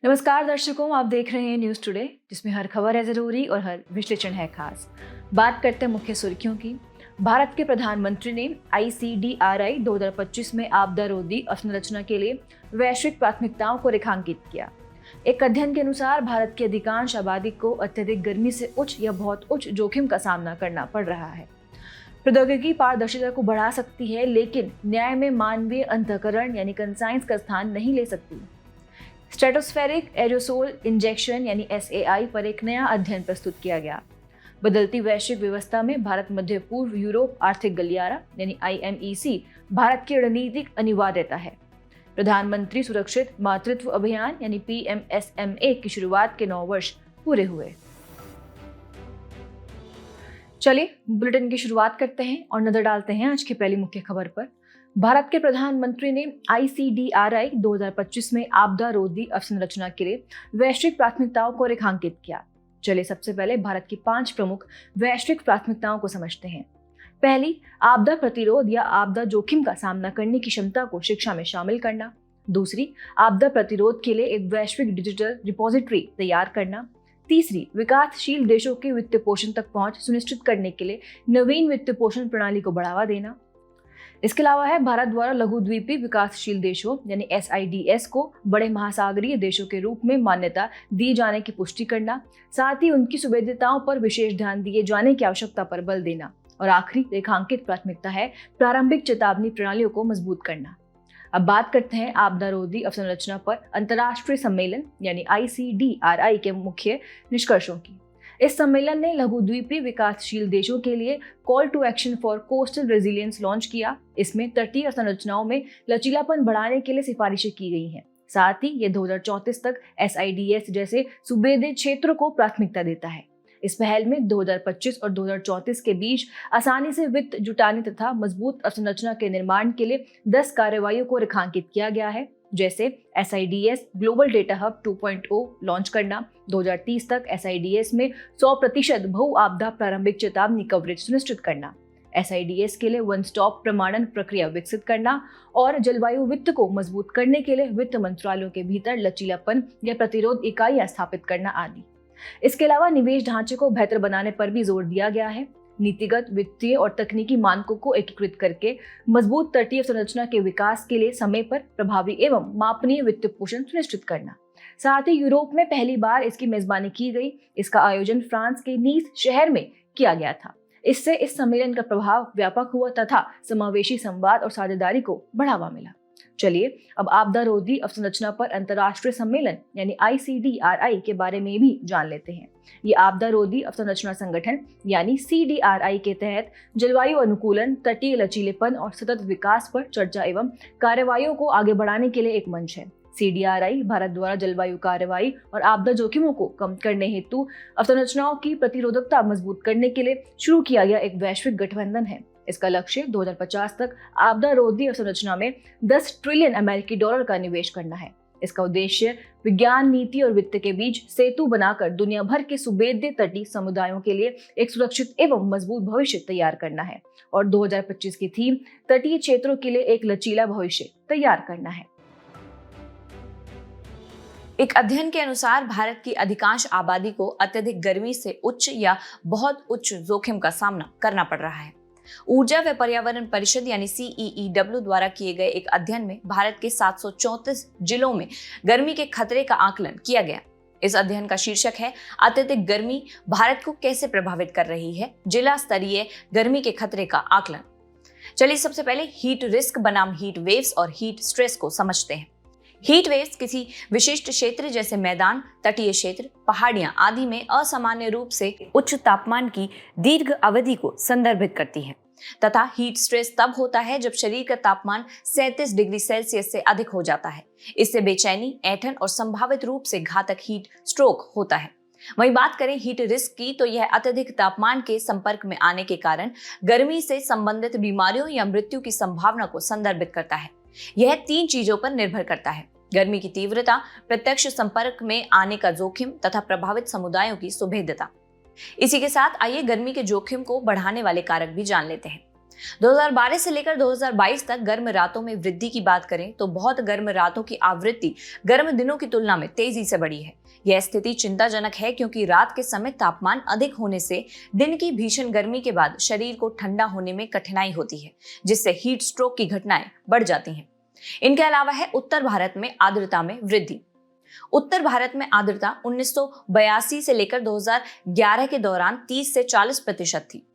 नमस्कार दर्शकों, आप देख रहे हैं न्यूज़ टुडे, जिसमें हर खबर है ज़रूरी और हर विश्लेषण है खास। बात करते हैं मुख्य सुर्खियों की। भारत के प्रधानमंत्री ने ICDRI 2025 में आपदा रोधी अवसंरचना के लिए वैश्विक प्राथमिकताओं को रेखांकित किया। एक अध्ययन के अनुसार भारत की अधिकांश आबादी को अत्यधिक गर्मी से उच्च या बहुत उच्च जोखिम का सामना करना पड़ रहा है। प्रौद्योगिकी पारदर्शिता को बढ़ा सकती है, लेकिन न्याय में मानवीय अंतःकरण यानी कंसाइंस का स्थान नहीं ले सकती। स्ट्रेटोस्फेरिक एरोसोल इंजेक्शन यानी SAI पर एक नया अध्ययन प्रस्तुत किया गया। बदलती वैश्विक व्यवस्था में भारत मध्य पूर्व यूरोप आर्थिक गलियारा यानी IMEC भारत की रणनीतिक अनिवार्यता है। प्रधानमंत्री सुरक्षित मातृत्व अभियान यानी PMSMA की शुरुआत के 9 वर्ष पूरे हुए। चलिए बुलेटिन की शुरुआत करते हैं और नजर डालते हैं आज की पहली मुख्य खबर पर। भारत के प्रधानमंत्री ने ICDRI 2025 में आपदा रोधी अवसंरचना के लिए वैश्विक प्राथमिकताओं को रेखांकित किया। चलिए सबसे पहले भारत की 5 प्रमुख वैश्विक प्राथमिकताओं को समझते हैं। पहली, आपदा प्रतिरोध या आपदा जोखिम का सामना करने की क्षमता को शिक्षा में शामिल करना। दूसरी, आपदा प्रतिरोध के लिए एक वैश्विक डिजिटल रिपोजिटरी तैयार करना। तीसरी, विकासशील देशों के वित्त पोषण तक पहुंच सुनिश्चित करने के लिए नवीन वित्त पोषण प्रणाली को बढ़ावा देना। इसके अलावा है भारत द्वारा लघु द्वीपीय विकासशील देशों यानी SIDS को बड़े महासागरीय देशों के रूप में मान्यता दिए जाने की पुष्टि करना, साथ ही उनकी सुविधाओं पर विशेष ध्यान दिए जाने की आवश्यकता पर बल देना। और आखिरी रेखांकित प्राथमिकता है प्रारंभिक चेतावनी प्रणालियों को मजबूत करना। अब बात करते हैं आपदा रोधी अवसंरचना पर अंतर्राष्ट्रीय सम्मेलन यानी ICDRI के मुख्य निष्कर्षों की। इस सम्मेलन ने लघु द्वीपीय विकासशील देशों के लिए call to action for coastal resilience launch किया। इसमें तटीय संरचनाओं में लचीलापन बढ़ाने के लिए सिफारिशें की गई हैं। साथ ही ये 2034 तक SIDS जैसे सुबेदे क्षेत्रों को प्राथमिकता देता है। इस पहल में 2025 और 2034 के बीच आसानी से वित्त जुटाने तथा मजबूत अवसंरचना के निर्माण के लिए 10 कार्रवाइयों को रेखांकित किया गया है, जैसे SIDS global data hub 2.0 launch करना, 2030 तक SIDS में 100% बहु आपदा प्रारंभिक चेतावनी कवरेज सुनिश्चित करना, SIDS के लिए वन स्टॉप प्रमाणन प्रक्रिया विकसित करना और जलवायु वित्त को मजबूत करने के लिए वित्त मंत्रालयों के भीतर लचीलापन या प्रतिरोध इकाइयां स्थापित करना आदि। इसके अलावा निवेश ढांचे को बेहतर बनाने पर भी जोर दिया गया है। नीतिगत, वित्तीय और तकनीकी मानकों को एकीकृत करके मजबूत तटीय संरचना के विकास के लिए समय पर प्रभावी एवं मापनीय वित्त पोषण सुनिश्चित करना। साथ ही यूरोप में पहली बार इसकी मेजबानी की गई। इसका आयोजन फ्रांस के नीस शहर में किया गया था। इससे इस सम्मेलन का प्रभाव व्यापक हुआ तथा समावेशी संवाद और साझेदारी को बढ़ावा मिला। चलिए अब आपदा रोधी अवसंरचना पर अंतर्राष्ट्रीय सम्मेलन यानी ICDRI के बारे में भी जान लेते हैं। ये आपदा रोधी अवसंरचना संगठन यानी CDRI के तहत जलवायु अनुकूलन, तटीय लचीलेपन और सतत विकास पर चर्चा एवं कार्रवाइयों को आगे बढ़ाने के लिए एक मंच है। CDRI भारत द्वारा जलवायु कार्रवाई और आपदा जोखिमों को कम करने हेतु अवसंरचनाओं की प्रतिरोधकता मजबूत करने के लिए शुरू किया गया एक वैश्विक गठबंधन है। इसका लक्ष्य 2050 तक आपदा रोधी अवसंरचना में $10 ट्रिलियन अमेरिकी डॉलर का निवेश करना है। इसका उद्देश्य विज्ञान, नीति और वित्त के बीच सेतु बनाकर दुनिया भर के सुबेद्य तटीय समुदायों के लिए एक सुरक्षित एवं मजबूत भविष्य तैयार करना है। और 2025 की थीम तटीय क्षेत्रों के लिए एक लचीला भविष्य तैयार करना है। एक अध्ययन के अनुसार भारत की अधिकांश आबादी को अत्यधिक गर्मी से उच्च या बहुत उच्च जोखिम का सामना करना पड़ रहा है। ऊर्जा व पर्यावरण परिषद यानी CEEW द्वारा किए गए एक अध्ययन में भारत के 734 जिलों में गर्मी के खतरे का आकलन किया गया। इस अध्ययन का शीर्षक है अत्यधिक गर्मी भारत को कैसे प्रभावित कर रही है, जिला स्तरीय गर्मी के खतरे का आकलन। चलिए सबसे पहले हीट रिस्क बनाम हीट वेव्स और हीट स्ट्रेस को समझते हैं। हीट वेव्स किसी विशिष्ट क्षेत्र जैसे मैदान, तटीय क्षेत्र, पहाड़ियां आदि में असामान्य रूप से उच्च तापमान की दीर्घ अवधि को संदर्भित करती है तथा हीट स्ट्रेस तब होता है जब शरीर का तापमान 37 डिग्री सेल्सियस से अधिक हो जाता है। इससे बेचैनी, ऐंठन और संभावित रूप से घातक हीट स्ट्रोक होता है। वहीं बात करें हीट रिस्क की तो यह अत्यधिक तापमान के संपर्क में आने के कारण गर्मी से संबंधित बीमारियों या मृत्यु की संभावना को संदर्भित करता है। यह 3 चीजों पर निर्भर करता है: गर्मी की तीव्रता, प्रत्यक्ष संपर्क में आने का जोखिम तथा प्रभावित समुदायों की सुभेद्यता। इसी के साथ आइए गर्मी के जोखिम को बढ़ाने वाले कारक भी जान लेते हैं। 2012 से लेकर 2022 तक गर्म रातों में वृद्धि की बात करें तो बहुत गर्म रातों की आवृत्ति गर्म दिनों की तुलना में तेजी से बढ़ी है। यह स्थिति चिंताजनक है क्योंकि रात के समय तापमान अधिक होने से दिन की भीषण गर्मी के बाद शरीर को ठंडा होने में कठिनाई होती है, जिससे हीट स्ट्रोक की घटनाएं बढ़ जाती हैं। इनके अलावा है उत्तर भारत में आर्द्रता में वृद्धि। उत्तर भारत में आर्द्रता 1982 से लेकर 2011 के दौरान 30 से 40% थी।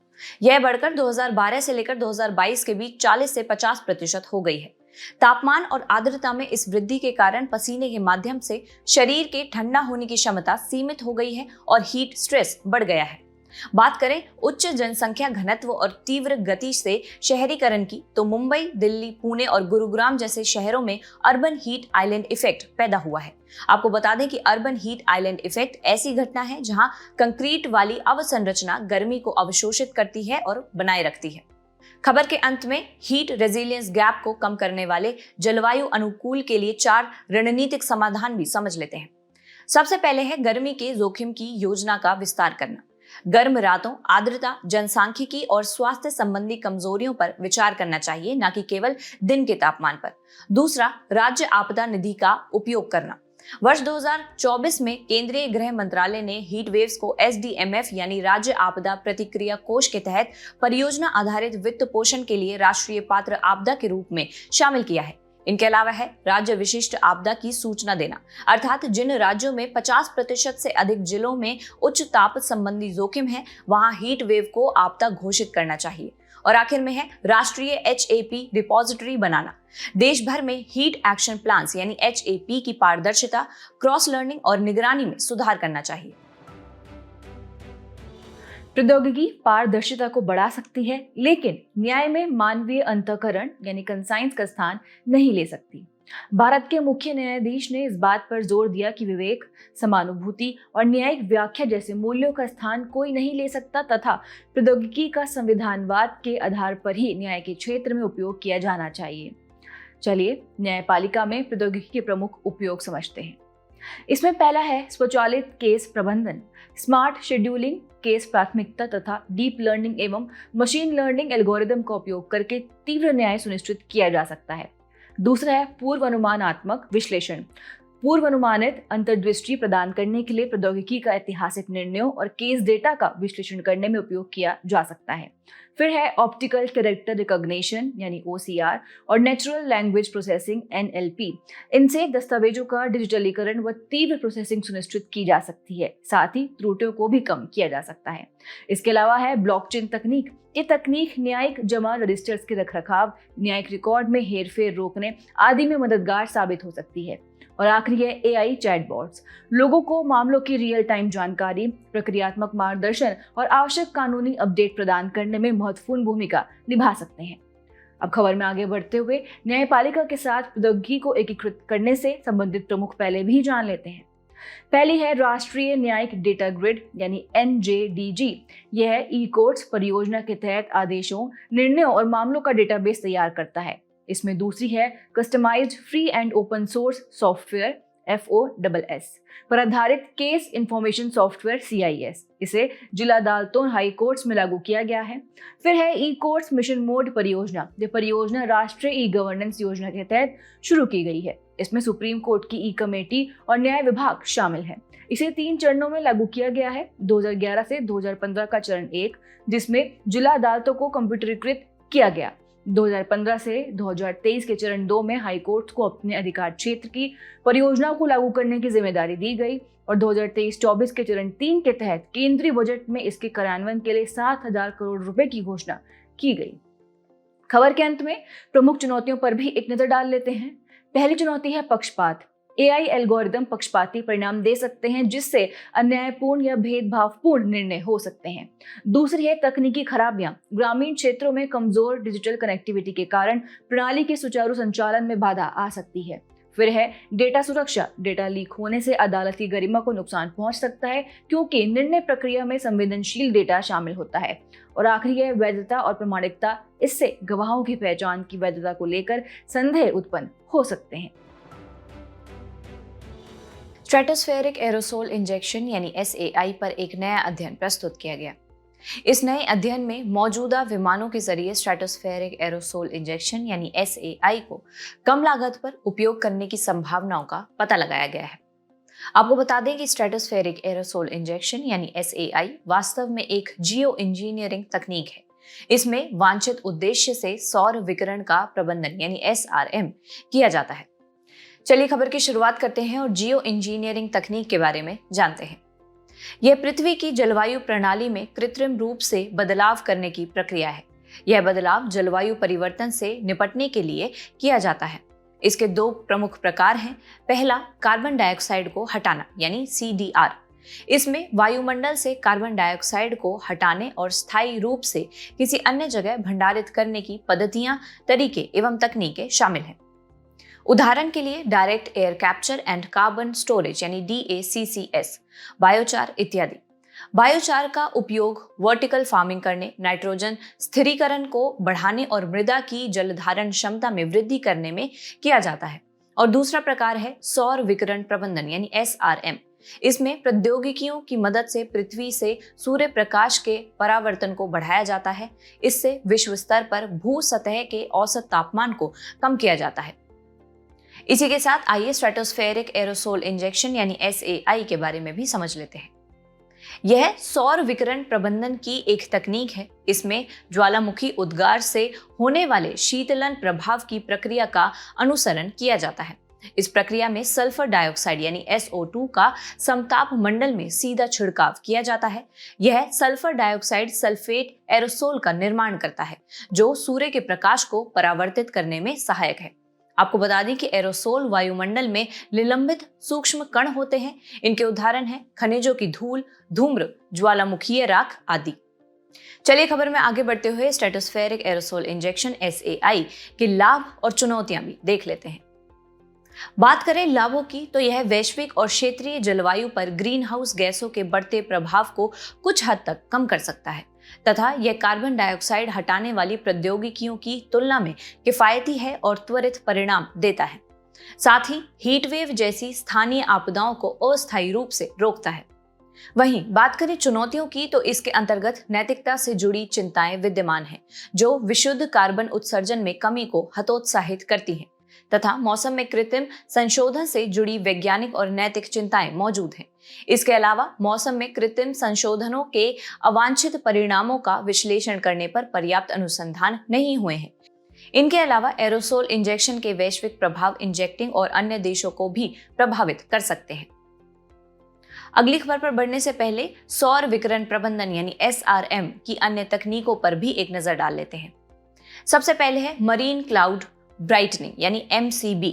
यह बढ़कर 2012 से लेकर 2022 के बीच 40 से 50% हो गई है। तापमान और आर्द्रता में इस वृद्धि के कारण पसीने के माध्यम से शरीर के ठंडा होने की क्षमता सीमित हो गई है और हीट स्ट्रेस बढ़ गया है। बात करें उच्च जनसंख्या घनत्व और तीव्र गति से शहरीकरण की, तो मुंबई, दिल्ली, पुणे और गुरुग्राम जैसे शहरों में अर्बन हीट आइलैंड इफेक्ट पैदा हुआ है। आपको बता दें कि अर्बन हीट आइलैंड इफेक्ट ऐसी घटना है जहां कंक्रीट वाली अवसंरचना गर्मी को अवशोषित करती है और बनाए रखती है। खबर के अंत में हीट रेजिलियंस गैप को कम करने वाले जलवायु अनुकूल के लिए 4 रणनीतिक समाधान भी समझ लेते हैं। सबसे पहले है गर्मी के जोखिम की योजना का विस्तार करना। गर्म रातों, आर्द्रता, जनसांख्यिकी और स्वास्थ्य संबंधी कमजोरियों पर विचार करना चाहिए, न कि केवल दिन के तापमान पर। दूसरा, राज्य आपदा निधि का उपयोग करना। वर्ष 2024 में केंद्रीय गृह मंत्रालय ने हीट वेव्स को SDMF यानी राज्य आपदा प्रतिक्रिया कोष के तहत परियोजना आधारित वित्त पोषण के लिए राष्ट्रीय पात्र आपदा के रूप में शामिल किया है। इनके अलावा है राज्य विशिष्ट आपदा की सूचना देना, अर्थात जिन राज्यों में 50% से अधिक जिलों में उच्च ताप संबंधी जोखिम है, वहां हीट वेव को आपदा घोषित करना चाहिए। और आखिर में है राष्ट्रीय HAP रिपोजिटरी बनाना। देश भर में हीट एक्शन प्लान्स यानी HAP की पारदर्शिता, क्रॉस लर्निंग और निगरानी में सुधार करना चाहिए। प्रौद्योगिकी पारदर्शिता को बढ़ा सकती है, लेकिन न्याय में मानवीय अंतःकरण यानी कंसाइंस का स्थान नहीं ले सकती। भारत के मुख्य न्यायाधीश ने इस बात पर जोर दिया कि विवेक, समानुभूति और न्यायिक व्याख्या जैसे मूल्यों का स्थान कोई नहीं ले सकता तथा प्रौद्योगिकी का संविधानवाद के आधार पर ही न्याय के क्षेत्र में उपयोग किया जाना चाहिए। चलिए न्यायपालिका में प्रौद्योगिकी के प्रमुख उपयोग समझते हैं। इसमें पहला है स्वचालित केस प्रबंधन, स्मार्ट शेड्यूलिंग, केस प्राथमिकता तथा डीप लर्निंग एवं मशीन लर्निंग एल्गोरिदम का उपयोग करके तीव्र न्याय सुनिश्चित किया जा सकता है। दूसरा है पूर्वानुमानात्मक विश्लेषण। पूर्वानुमानित अंतर्दृष्टि प्रदान करने के लिए प्रौद्योगिकी का ऐतिहासिक निर्णयों और केस डेटा का विश्लेषण करने में उपयोग किया जा सकता है। फिर है ऑप्टिकल कैरेक्टर रिकॉग्निशन यानी OCR और नेचुरल लैंग्वेज प्रोसेसिंग NLP। इनसे दस्तावेजों का डिजिटलीकरण व तीव्र प्रोसेसिंग सुनिश्चित की जा सकती है, साथ ही त्रुटियों को भी कम किया जा सकता है। इसके अलावा है ब्लॉकचेन तकनीक। ये तकनीक न्यायिक जमा रजिस्टर्स के रखरखाव, न्यायिक रिकॉर्ड में हेरफेर रोकने आदि में मददगार साबित हो सकती है। और आखिरी है AI चैटबॉट्स। लोगों को मामलों की रियल टाइम जानकारी, प्रक्रियात्मक मार्गदर्शन और आवश्यक कानूनी अपडेट प्रदान करने में महत्वपूर्ण भूमिका निभा सकते हैं। अब खबर में आगे बढ़ते हुए न्यायपालिका के साथ प्रौद्योगिकी को एकीकृत करने से संबंधित प्रमुख पहले भी जान लेते हैं। पहली है राष्ट्रीय न्यायिक डेटा ग्रिड यानी NJDG। यह ई-कोर्ट्स परियोजना के तहत आदेशों, निर्णयों और मामलों का डेटाबेस तैयार करता है। इसमें दूसरी है customised free and open source software FOSS पर आधारित केस इंफॉर्मेशन सॉफ्टवेयर CIS। इसे जिला अदालतों, हाई कोर्ट्स में लागू किया गया है। फिर है ई-कोर्ट्स मिशन मोड परियोजना। यह परियोजना राष्ट्रीय ई-गवर्नेंस योजना के तहत शुरू की गई है। इसमें सुप्रीम कोर्ट की ई-कमेटी और न्याय विभाग शामिल है। इसे 3 चरणों में लागू किया गया है। 2011 से 2015 का चरण 1, जिसमें जिला अदालतों को कंप्यूटरीकृत किया गया। 2015 से 2023 के चरण 2 में हाई कोर्ट को अपने अधिकार क्षेत्र की परियोजनाओं को लागू करने की जिम्मेदारी दी गई और 2023-24 के चरण 3 के तहत केंद्रीय बजट में इसके कार्यान्वयन के लिए 7,000 करोड़ रुपए की घोषणा की गई। खबर के अंत में प्रमुख चुनौतियों पर भी एक नजर डाल लेते हैं। पहली चुनौती है पक्षपात। AI एल्गोरिदम पक्षपाती परिणाम दे सकते हैं, जिससे अन्यायपूर्ण या भेदभावपूर्ण निर्णय हो सकते हैं। दूसरी है तकनीकी खराबियां। ग्रामीण क्षेत्रों में कमजोर डिजिटल कनेक्टिविटी के कारण प्रणाली के सुचारू संचालन में बाधा आ सकती है। फिर है डेटा सुरक्षा। डेटा लीक होने से अदालत की गरिमा को नुकसान पहुंच सकता है, क्योंकि निर्णय प्रक्रिया में संवेदनशील डेटा शामिल होता है। और आखिरी है वैधता और प्रामाणिकता। इससे गवाहों की पहचान की वैधता को लेकर संदेह उत्पन्न हो सकते हैं। स्ट्रेटोस्फेरिक एरोसोल इंजेक्शन यानी SAI पर एक नया अध्ययन प्रस्तुत किया गया। इस नए अध्ययन में मौजूदा विमानों के जरिए स्ट्रेटोस्फेरिक एरोसोल इंजेक्शन यानी SAI को कम लागत पर उपयोग करने की संभावनाओं का पता लगाया गया है। आपको बता दें कि स्ट्रेटोस्फेरिक एरोसोल इंजेक्शन यानी SAI वास्तव में एक जियो इंजीनियरिंग तकनीक है। इसमें वांछित उद्देश्य से सौर विकिरण का प्रबंधन यानी SRM किया जाता है। चलिए खबर की शुरुआत करते हैं और जियो इंजीनियरिंग तकनीक के बारे में जानते हैं। यह पृथ्वी की जलवायु प्रणाली में कृत्रिम रूप से बदलाव करने की प्रक्रिया है। यह बदलाव जलवायु परिवर्तन से निपटने के लिए किया जाता है। इसके दो प्रमुख प्रकार हैं। पहला, कार्बन डाइऑक्साइड को हटाना यानी CDR। इसमें वायुमंडल से कार्बन डाइऑक्साइड को हटाने और स्थायी रूप से किसी अन्य जगह भंडारित करने की पद्धतियां, तरीके एवं तकनीकें शामिल हैं। उदाहरण के लिए direct air capture and carbon storage यानी DACCS, बायोचार इत्यादि। बायोचार का उपयोग वर्टिकल फार्मिंग करने, नाइट्रोजन स्थिरीकरण को बढ़ाने और मृदा की जलधारण क्षमता में वृद्धि करने में किया जाता है। और दूसरा प्रकार है सौर विकिरण प्रबंधन यानी SRM। इसमें प्रौद्योगिकियों की मदद से पृथ्वी से सूर्य प्रकाश के परावर्तन को बढ़ाया जाता है। इससे विश्व स्तर पर भू सतह के औसत तापमान को कम किया जाता है। इसी के साथ आइए स्ट्रेटोस्फेरिक एरोसोल इंजेक्शन यानी SAI के बारे में भी समझ लेते हैं। यह सौर विकिरण प्रबंधन की एक तकनीक है। इसमें ज्वालामुखी उद्गार से होने वाले शीतलन प्रभाव की प्रक्रिया का अनुसरण किया जाता है। इस प्रक्रिया में सल्फर डाइऑक्साइड यानी SO2 का समताप मंडल में सीधा छिड़काव किया जाता है। यह सल्फर डाइऑक्साइड सल्फेट एरोसोल का निर्माण करता है, जो सूर्य के प्रकाश को परावर्तित करने में सहायक है। आपको बता दें कि एरोसोल वायुमंडल में निलंबित सूक्ष्म कण होते हैं। इनके उदाहरण हैं खनिजों की धूल, धूम्र, ज्वालामुखीय राख आदि। चलिए खबर में आगे बढ़ते हुए स्ट्रेटोस्फेरिक एरोसोल इंजेक्शन SAI के लाभ और चुनौतियां भी देख लेते हैं। बात करें लाभों की तो यह वैश्विक और क्षेत्रीय जलवायु पर ग्रीन हाउस गैसों के बढ़ते प्रभाव को कुछ हद तक कम कर सकता है तथा यह कार्बन डाइऑक्साइड हटाने वाली प्रौद्योगिकियों की तुलना में किफायती है और त्वरित परिणाम देता है। साथ ही हीट वेव जैसी स्थानीय आपदाओं को अस्थायी रूप से रोकता है। वहीं बात करें चुनौतियों की तो इसके अंतर्गत नैतिकता से जुड़ी चिंताएं विद्यमान हैं, जो विशुद्ध कार्बन उत्सर्जन में कमी को हतोत्साहित करती हैं तथा मौसम में कृत्रिम संशोधन से जुड़ी वैज्ञानिक और नैतिक चिंताएं मौजूद हैं। इसके अलावा मौसम में कृत्रिम संशोधनों के अवांछित परिणामों का विश्लेषण करने पर पर्याप्त अनुसंधान नहीं हुए हैं। इनके अलावा एरोसोल इंजेक्शन के वैश्विक प्रभाव इंजेक्टिंग और अन्य देशों को भी प्रभावित कर सकते हैं। अगली खबर पर बढ़ने से पहले सौर विकिरण प्रबंधन यानी SRM की अन्य तकनीकों पर भी एक नजर डाल लेते हैं। सबसे पहले है मरीन क्लाउड ब्राइटनिंग यानी MCB।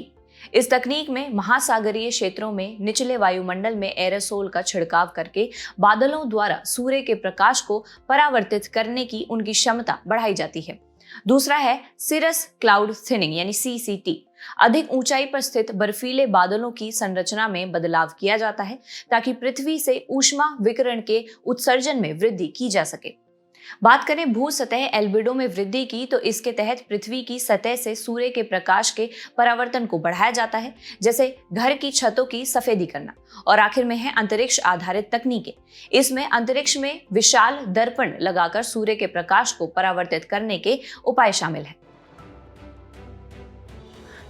इस तकनीक में महासागरीय क्षेत्रों में निचले वायुमंडल में एरोसोल का छिड़काव करके बादलों द्वारा सूर्य के प्रकाश को परावर्तित करने की उनकी क्षमता बढ़ाई जाती है। दूसरा है सिरस क्लाउड थिनिंग यानी CCT। अधिक ऊंचाई पर स्थित बर्फीले बादलों की संरचना में बदलाव किया जाता है ताकि पृथ्वी से ऊष्मा विकिरण के उत्सर्जन में वृद्धि की जा सके। बात करें भू सतह एल्बिडो में वृद्धि की तो इसके तहत पृथ्वी की सतह से सूर्य के प्रकाश के परावर्तन को बढ़ाया जाता है, जैसे घर की छतों की सफेदी करना। और आखिर में है अंतरिक्ष आधारित तकनीकें। इसमें अंतरिक्ष में विशाल दर्पण लगाकर सूर्य के प्रकाश को परावर्तित करने के उपाय शामिल हैं।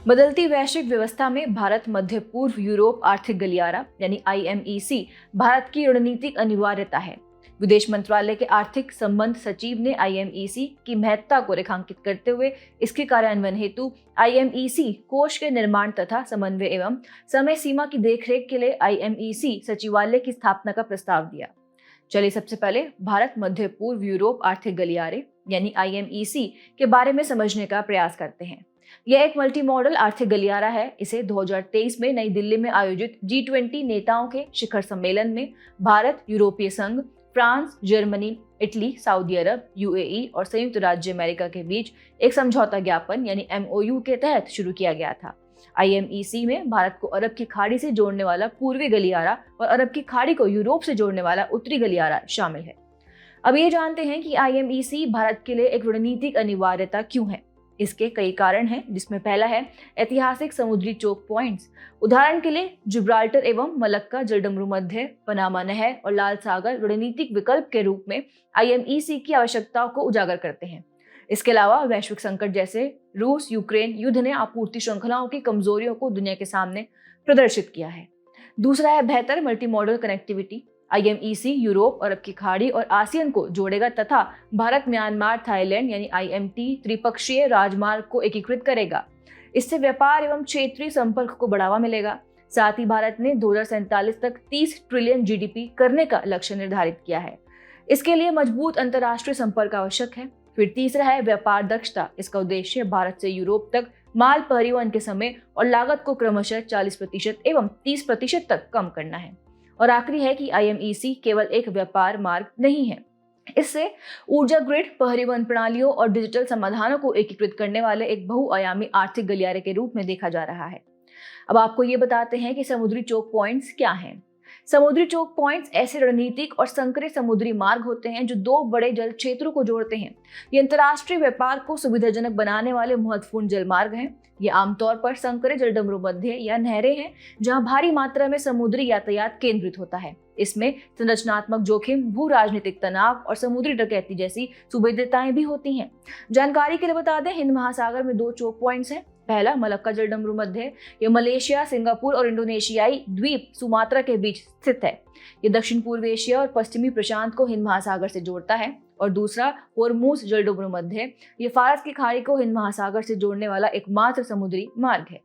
बदलती वैश्विक व्यवस्था में भारत मध्य पूर्व यूरोप आर्थिक गलियारा यानी IMEC भारत की रणनीतिक अनिवार्यता है। विदेश मंत्रालय के आर्थिक संबंध सचिव ने IMEC की महत्ता को रेखांकित करते हुए इसके कार्यान्वयन हेतु IMEC कोष के निर्माण तथा समन्वय एवं समय सीमा की देखरेख के लिए IMEC सचिवालय की स्थापना का प्रस्ताव दिया। चलिए सबसे पहले भारत मध्य पूर्व यूरोप आर्थिक गलियारे यानी IMEC के बारे में समझने का प्रयास करते हैं। यह एक मल्टी मॉडल आर्थिक गलियारा है। इसे 2023 में नई दिल्ली में आयोजित G20 नेताओं के शिखर सम्मेलन में भारत, यूरोपीय संघ, फ्रांस, जर्मनी, इटली, सऊदी अरब, UAE और संयुक्त राज्य अमेरिका के बीच एक समझौता ज्ञापन यानी MOU के तहत शुरू किया गया था। IMEC में भारत को अरब की खाड़ी से जोड़ने वाला पूर्वी गलियारा और अरब की खाड़ी को यूरोप से जोड़ने वाला उत्तरी गलियारा शामिल है। अब ये जानते हैं कि IMEC भारत के लिए एक रणनीतिक अनिवार्यता क्यों है। इसके कई कारण हैं, जिसमें पहला है ऐतिहासिक समुद्री चोक पॉइंट्स। उदाहरण के लिए जिब्राल्टर एवं मलक्का जलडमरू मध्य, पनामा नहर और लाल सागर रणनीतिक विकल्प के रूप में IMEC की आवश्यकताओं को उजागर करते हैं। इसके अलावा वैश्विक संकट जैसे रूस यूक्रेन युद्ध ने आपूर्ति श्रृंखलाओं की कमजोरियों को दुनिया के सामने प्रदर्शित किया है। दूसरा है बेहतर मल्टीमॉडल कनेक्टिविटी। IMEC यूरोप, अरब की खाड़ी और आसियान को जोड़ेगा तथा भारत, म्यांमार, थाईलैंड यानी IMT त्रिपक्षीय राजमार्ग को एकीकृत करेगा। इससे व्यापार एवं क्षेत्रीय संपर्क को बढ़ावा मिलेगा। साथ ही भारत ने 2047 तक 30 ट्रिलियन GDP करने का लक्ष्य निर्धारित किया है। इसके लिए मजबूत अंतर्राष्ट्रीय संपर्क आवश्यक है। फिर तीसरा है व्यापार दक्षता। इसका उद्देश्य भारत से यूरोप तक माल परिवहन के समय और लागत को क्रमशः 40% एवं 30% तक कम करना है। और आखिरी है कि IMEC केवल एक व्यापार मार्ग नहीं है, इससे ऊर्जा ग्रिड, परिवहन प्रणालियों और डिजिटल समाधानों को एकीकृत करने वाले एक बहुआयामी आर्थिक गलियारे के रूप में देखा जा रहा है। अब आपको ये बताते हैं कि समुद्री चोक पॉइंट्स क्या हैं। समुद्री चोक पॉइंट्स ऐसे रणनीतिक और संकरे समुद्री मार्ग होते हैं जो दो बड़े जल क्षेत्रों को जोड़ते हैं। ये अंतर्राष्ट्रीय व्यापार को सुविधाजनक बनाने वाले महत्वपूर्ण जल मार्ग हैं। ये आमतौर पर संकरे जलडमरू मध्य या नहरें हैं, जहां भारी मात्रा में समुद्री यातायात केंद्रित होता है। इसमें संरचनात्मक जोखिम, भू राजनीतिक तनाव और समुद्री डकैती जैसी सुविधाएं भी होती हैं। जानकारी के लिए बता दें, हिंद महासागर में 2 चोक पॉइंट्स हैं। पहला मलक्का जलडमरू मध्य, ये मलेशिया, सिंगापुर और इंडोनेशियाई द्वीप सुमात्रा के बीच स्थित है। ये दक्षिण पूर्व एशिया और पश्चिमी प्रशांत को हिंद महासागर से जोड़ता है। और दूसरा होर्मुज जलडमरू मध्य, ये फारस की खाड़ी को हिंद महासागर से जोड़ने वाला एकमात्र समुद्री मार्ग है।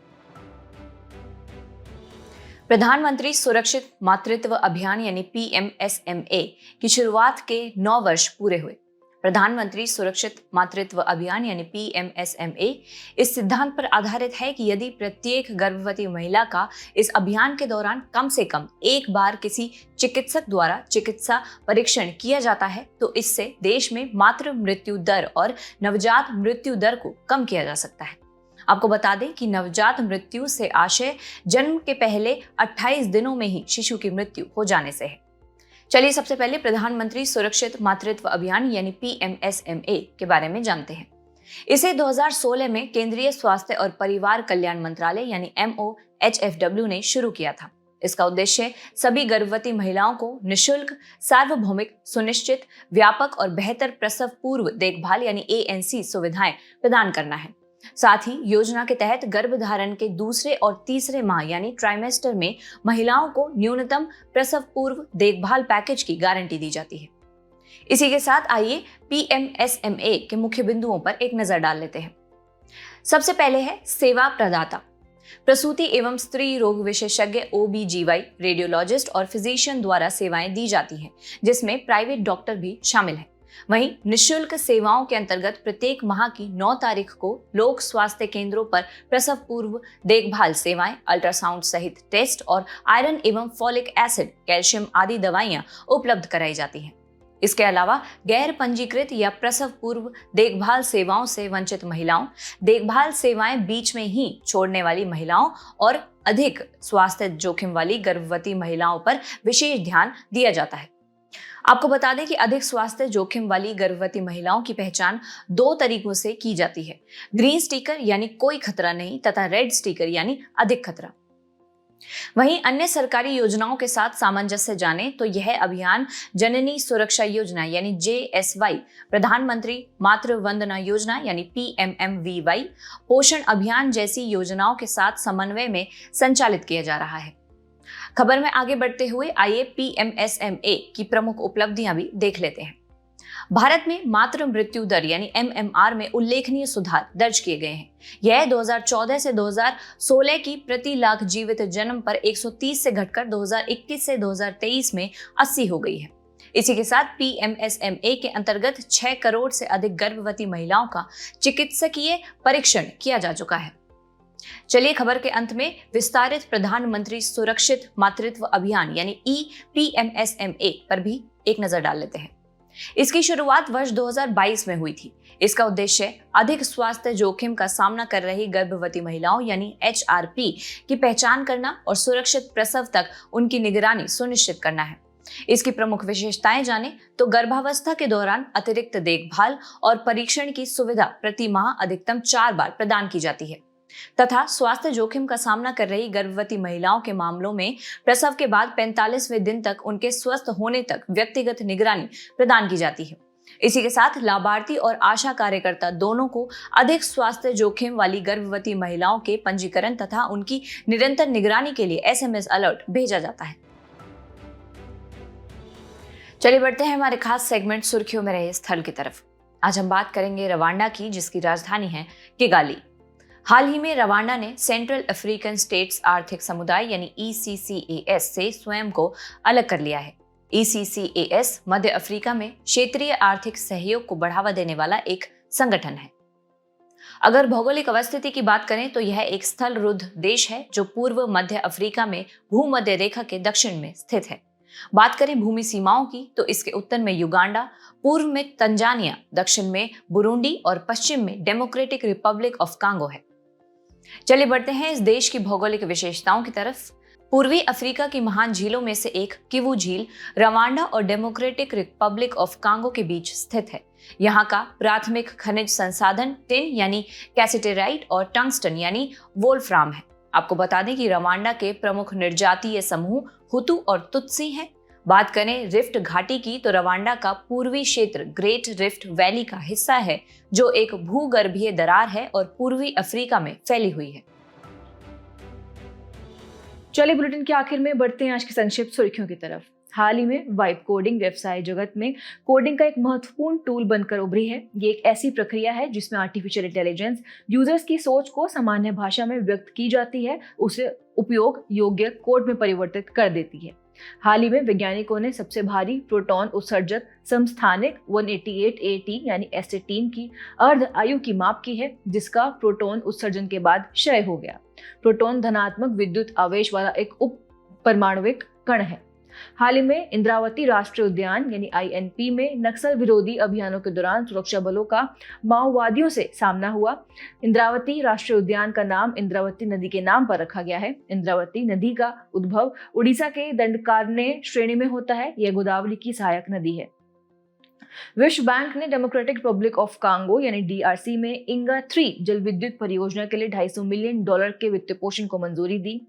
प्रधानमंत्री सुरक्षित मातृत्व अभियान यानी PMSMA की शुरुआत के 9 वर्ष पूरे हुए। प्रधानमंत्री सुरक्षित मातृत्व अभियान यानी PMSMA इस सिद्धांत पर आधारित है कि यदि प्रत्येक गर्भवती महिला का इस अभियान के दौरान कम से कम एक बार किसी चिकित्सक द्वारा चिकित्सा परीक्षण किया जाता है तो इससे देश में मातृ मृत्यु दर और नवजात मृत्यु दर को कम किया जा सकता है। आपको बता दें कि नवजात मृत्यु से आशय जन्म के पहले 28 दिनों में ही शिशु की मृत्यु हो जाने से है। चलिए सबसे पहले प्रधानमंत्री सुरक्षित मातृत्व अभियान यानी PMSMA के बारे में जानते हैं। इसे 2016 में केंद्रीय स्वास्थ्य और परिवार कल्याण मंत्रालय यानी MOHFW ने शुरू किया था। इसका उद्देश्य सभी गर्भवती महिलाओं को निशुल्क, सार्वभौमिक, सुनिश्चित, व्यापक और बेहतर प्रसव पूर्व देखभाल यानी ANC सुविधाएं प्रदान करना है। साथ ही योजना के तहत गर्भधारण के दूसरे और तीसरे माह यानी ट्राइमेस्टर में महिलाओं को न्यूनतम प्रसव पूर्व देखभाल पैकेज की गारंटी दी जाती है। इसी के साथ आइए PMSMA के मुख्य बिंदुओं पर एक नजर डाल लेते हैं। सबसे पहले है सेवा प्रदाता। प्रसूति एवं स्त्री रोग विशेषज्ञ OBGY, रेडियोलॉजिस्ट और फिजिशियन द्वारा सेवाएं दी जाती हैं, जिसमें प्राइवेट डॉक्टर भी शामिल हैं। वहीं निशुल्क सेवाओं के अंतर्गत प्रत्येक माह की 9 तारीख को लोक स्वास्थ्य केंद्रों पर प्रसव पूर्व देखभाल सेवाएं, अल्ट्रासाउंड सहित टेस्ट और आयरन एवं फॉलिक एसिड, कैल्शियम आदि दवाइयां उपलब्ध कराई जाती हैं। इसके अलावा गैर पंजीकृत या प्रसव पूर्व देखभाल सेवाओं से वंचित महिलाओं, देखभाल सेवाएं बीच में ही छोड़ने वाली महिलाओं और अधिक स्वास्थ्य जोखिम वाली गर्भवती महिलाओं पर विशेष ध्यान दिया जाता है। आपको बता दें कि अधिक स्वास्थ्य जोखिम वाली गर्भवती महिलाओं की पहचान 2 तरीकों से की जाती है, ग्रीन स्टिकर यानी कोई खतरा नहीं तथा रेड स्टिकर यानी अधिक खतरा। वहीं अन्य सरकारी योजनाओं के साथ सामंजस्य जाने तो यह अभियान जननी सुरक्षा योजना यानी JSY, प्रधानमंत्री मातृ वंदना योजना यानी PMMVY, पोषण अभियान जैसी योजनाओं के साथ समन्वय में संचालित किया जा रहा है। खबर में आगे बढ़ते हुए आइए PMSMA की प्रमुख उपलब्धियां भी देख लेते हैं। भारत में मातृ मृत्यु दर यानी MMR में उल्लेखनीय सुधार दर्ज किए गए हैं। यह 2014 से 2016 की प्रति लाख जीवित जन्म पर 130 से घटकर 2021 से 2023 में 80 हो गई है। इसी के साथ PMSMA के अंतर्गत 6 करोड़ से अधिक गर्भवती महिलाओं का चिकित्सकीय परीक्षण किया जा चुका है। चलिए खबर के अंत में विस्तारित प्रधानमंत्री सुरक्षित मातृत्व अभियान यानी PMSMA पर भी एक नजर डाल लेते हैं। इसकी शुरुआत वर्ष 2022 में हुई थी। इसका उद्देश्य अधिक स्वास्थ्य जोखिम का सामना कर रही गर्भवती महिलाओं यानी HRP की पहचान करना और सुरक्षित प्रसव तक उनकी निगरानी सुनिश्चित करना है। इसकी प्रमुख विशेषताएं जाने तो गर्भावस्था के दौरान अतिरिक्त देखभाल और परीक्षण की सुविधा प्रति माह अधिकतम 4 बार प्रदान की जाती है तथा स्वास्थ्य जोखिम का सामना कर रही गर्भवती महिलाओं के मामलों में प्रसव के बाद 45वें दिन तक उनके स्वस्थ होने तक व्यक्तिगत निगरानी प्रदान की जाती है। इसी के साथ लाभार्थी और आशा कार्यकर्ता दोनों को अधिक स्वास्थ्य जोखिम वाली गर्भवती महिलाओं के पंजीकरण तथा उनकी निरंतर निगरानी के लिए SMS अलर्ट भेजा जाता है। चलिए बढ़ते हैं हमारे खास सेगमेंट सुर्खियों में रहे स्थल की तरफ। आज हम बात करेंगे रवांडा की, जिसकी राजधानी है किगाली। हाल ही में रवांडा ने सेंट्रल अफ्रीकन स्टेट्स आर्थिक समुदाय यानी ECCAS से स्वयं को अलग कर लिया है। ECCAS मध्य अफ्रीका में क्षेत्रीय आर्थिक सहयोग को बढ़ावा देने वाला एक संगठन है। अगर भौगोलिक अवस्थिति की बात करें तो यह एक स्थल रुद्ध देश है जो पूर्व मध्य अफ्रीका में भूमध्य रेखा के दक्षिण में स्थित है। बात करें भूमि सीमाओं की तो इसके उत्तर में युगांडा, पूर्व में तंजानिया, दक्षिण में बुरुंडी और पश्चिम में डेमोक्रेटिक रिपब्लिक ऑफ कांगो है। चलिए बढ़ते हैं इस देश की भौगोलिक विशेषताओं की तरफ। पूर्वी अफ्रीका की महान झीलों में से एक किवू झील रवांडा और डेमोक्रेटिक रिपब्लिक ऑफ कांगो के बीच स्थित है। यहाँ का प्राथमिक खनिज संसाधन टिन यानी कैसिटेराइट और टंगस्टन यानी वोल्फ्राम है। आपको बता दें कि रवांडा के प्रमुख निर्जातीय समूह हुतू और तुत्सी हैं। बात करें रिफ्ट घाटी की तो रवांडा का पूर्वी क्षेत्र ग्रेट रिफ्ट वैली का हिस्सा है जो एक भूगर्भीय दरार है और पूर्वी अफ्रीका में फैली हुई है। चलिए बुलेटिन के आखिर में बढ़ते हैं आज की संक्षिप्त सुर्खियों की तरफ। हाल ही में वाइब कोडिंग व्यवसाय जगत में कोडिंग का एक महत्वपूर्ण टूल बनकर उभरी है। ये एक ऐसी प्रक्रिया है जिसमें आर्टिफिशियल इंटेलिजेंस यूजर्स की सोच को सामान्य भाषा में व्यक्त की जाती है, उसे उपयोग योग्य कोड में परिवर्तित कर देती है। हाल ही में वैज्ञानिकों ने सबसे भारी प्रोटॉन उत्सर्जक समस्थानिक 188AT यानी एस्टेटीन की अर्ध आयु की माप की है, जिसका प्रोटॉन उत्सर्जन के बाद क्षय हो गया। प्रोटॉन धनात्मक विद्युत आवेश वाला एक उप परमाणुविक कण है। हाल ही में इंद्रावती राष्ट्रीय उद्यान यानी INP में नक्सल विरोधी अभियानों के दौरान सुरक्षा बलों का माओवादियों से सामना हुआ। इंद्रावती राष्ट्रीय उद्यान का नाम इंद्रावती नदी के नाम पर रखा गया है। इंद्रावती नदी का उद्भव उड़ीसा के दंडकारण्य श्रेणी में होता है। यह गोदावरी की सहायक नदी है। विश्व बैंक ने डेमोक्रेटिक रिपब्लिक ऑफ कांगो यानी DRC में इंगा 3 जल विद्युत परियोजना के लिए $250 मिलियन के वित्त पोषण को मंजूरी दी।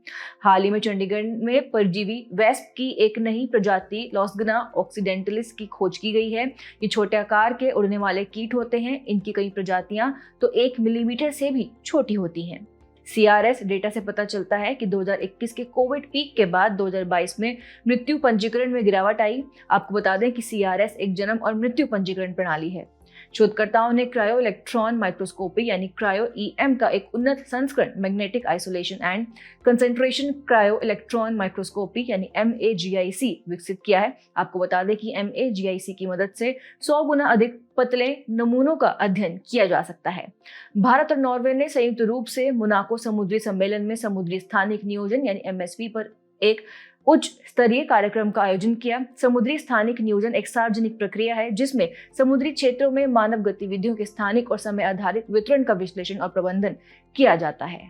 हाल ही में चंडीगढ़ में परजीवी वेस्प की एक नई प्रजाति लॉस्गना ऑक्सीडेंटलिस की खोज की गई है। ये छोटे आकार के उड़ने वाले कीट होते हैं। इनकी कई प्रजातियां तो 1 मिलीमीटर से भी छोटी होती हैं। CRS डेटा से पता चलता है कि 2021 के कोविड पीक के बाद 2022 में मृत्यु पंजीकरण में गिरावट आई। आपको बता दें कि CRS एक जन्म और मृत्यु पंजीकरण प्रणाली है। शोधकर्ताओं ने क्रायो इलेक्ट्रॉन माइक्रोस्कोपी यानी क्रायो EM का एक उन्नत संस्करण magnetic isolation and concentration cryo electron microscopy यानी MAGIC विकसित किया है। आपको बता दें कि MAGIC की मदद से 100 गुना अधिक पतले नमूनों का अध्ययन किया जा सकता है। भारत और नॉर्वे ने संयुक्त रूप से मोनाको समुद्री सम्मेलन में समुद्री स्थानिक नियोजन यानी MSP पर एक उच्च स्तरीय कार्यक्रम का आयोजन किया। समुद्री स्थानिक नियोजन एक सार्वजनिक प्रक्रिया है जिसमें समुद्री क्षेत्रों में मानव गतिविधियों के स्थानिक और समय आधारित वितरण का विश्लेषण और प्रबंधन किया जाता है।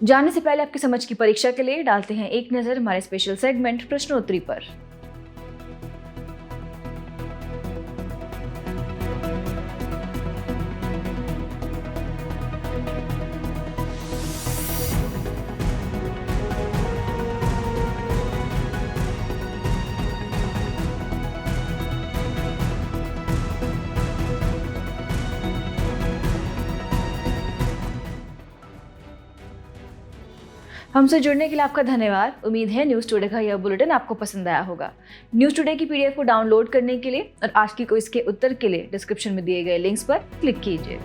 जानने से पहले आपकी समझ की परीक्षा के लिए डालते हैं एक नजर हमारे स्पेशल सेगमेंट प्रश्नोत्तरी पर। हमसे जुड़ने के लिए आपका धन्यवाद। उम्मीद है न्यूज़ टुडे का यह बुलेटिन आपको पसंद आया होगा। न्यूज़ टुडे की PDF को डाउनलोड करने के लिए और आज की क्विज के उत्तर के लिए डिस्क्रिप्शन में दिए गए लिंक्स पर क्लिक कीजिए।